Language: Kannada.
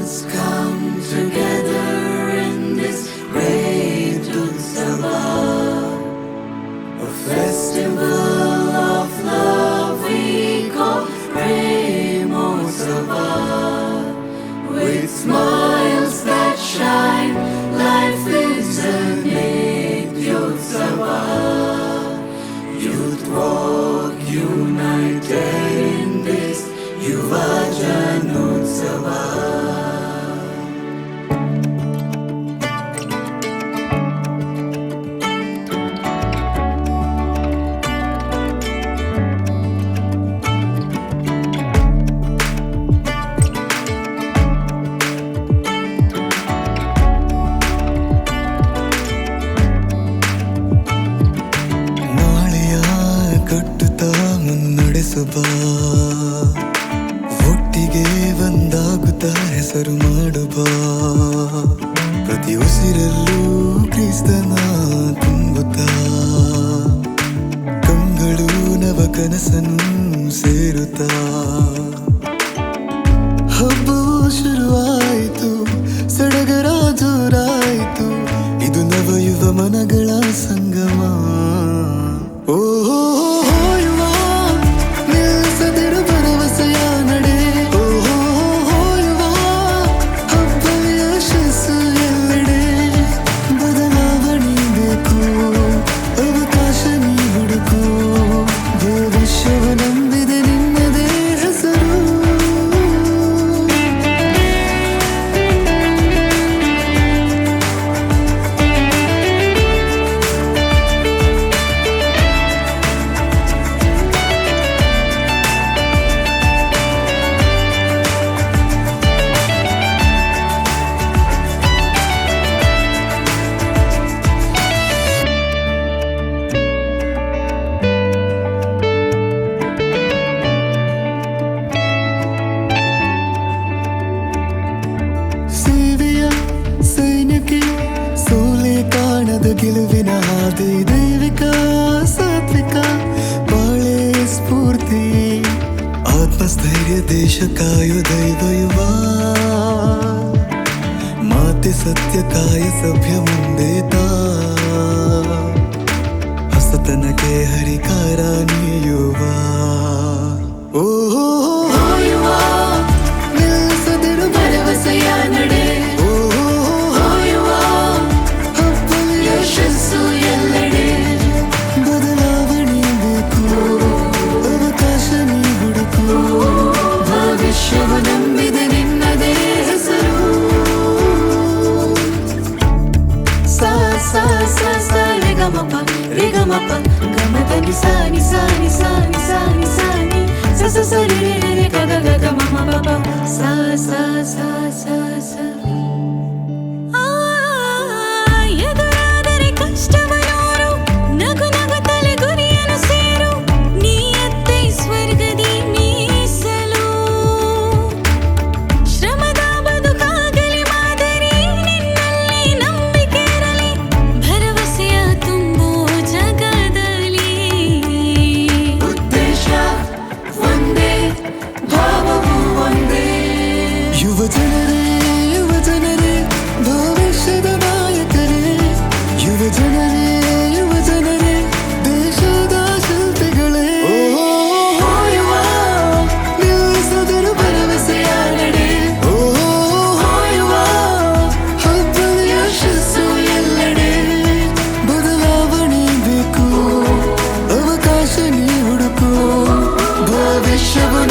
come together in this great Utsava, a festival of love we call Premotsava. With smiles that shine, life is a Nityotsava. Youth walk united in this Yuva Janotsava. ಮುನ್ನಡೆಸುವ ಒಟ್ಟಿಗೆ ಒಂದಾಗುತ್ತಾ ಹೆಸರು ಮಾಡುವ ಪ್ರತಿ ಉಸಿರಲ್ಲೂ ಕ್ರಿಸ್ತನ ತುಂಬುತ್ತಾ ಕಂಗಳು ನವ ಕನಸನ್ನು ಸೇರುತ್ತಾ ಹಬ್ಬವು ಶುರುವಾಯಿತು, ಸಡಗರ ಜೋರಾಯಿತು, ಇದು ನವಯುವ ಮನಗಳ ಸಂಗಮ. ಓಹೋ ಗೆಲುವಿನ ಹಾದಿ ದೈವಿಕ ಸಾತ್ವಿಕ ಬಾಳೆ ಸ್ಫೂರ್ತಿ ಆತ್ಮಸ್ಥೈರ್ಯ ದೇಶ ಕಾಯೋ ದೈವ ಯುವ ಮಾತೆ ಸತ್ಯ ಕಾಯ ಸಭ್ಯ ಮುಂದೆ ತಾ ಹೊಸತನಕ್ಕೆ ಹರಿಕಾರ ನೀಯುವ. ಓಹೋ ನಿಲ್ಲಿಸದಿರು ಭರವಸೆಯ ನಡೆ, ನಂಬಿದೆ ನಿನ್ನದೇ ಹೆಸರು. ಸಾ ಸಾ ಸಾ ಸಾ ರೆ ಗ ಮ ಪ ರೆ ಗ ಮ ಪ ಗ ಮ ಪ ನಿ ಸಾ ನಿ ಸಾ ನಿ ಸಾ ನಿ ಸಾ ನಿ ಸಾ ನಿ ಸ ಸ ಸ ರೆ ರೆ ರೆ ರೆ ಗ ಗ ಗ ಗ ಮ ಮ ಪ ಪ ಸಾ ಸಾ ಸಾ ಸಾ ಸಾ. ಎದುರಾದರೆ ಕಷ್ಟವನೋರು ನಗು ನಗುತ್ತಲೆ ಗುರಿಯನ್ನು ಸೇರು, ನೀಯತ್ತೆ ಸ್ವರ್ಗದಿ ಮೀಸಲು. ಶ್ರಮದ ಬದುಕಾಗಲಿ ಮಾದರಿ, ನಿನ್ನಲ್ಲಿ ನಂಬಿಕೆ ಇರಲಿ, ಭರವಸೆಯ ತುಂಬು ಜಗದಲ್ಲಿ. ಉದ್ದೇಶ ಒಂದೇ, ಭಾವವು ಒಂದೇ. ಯುವ ಜನರೇ ಭವಿಷ್ಯದ ನಾಯಕರೇ, ಯುವ ಜನರೇ ದೇಶದ ಶಿಲ್ಪಿಗಳೇ. ನಿಲ್ಲಿಸದಿರು ಭರವಸೆಯ ನಡೆ, ಹಬ್ಬದ ಯಶಸ್ಸು ಎಲ್ಲೆಡೆ. ಬದಲಾವಣೆ ಬೇಕು, ಅವಕಾಶ ನೀ ಹುಡುಕು, ಭವಿಷ್ಯವು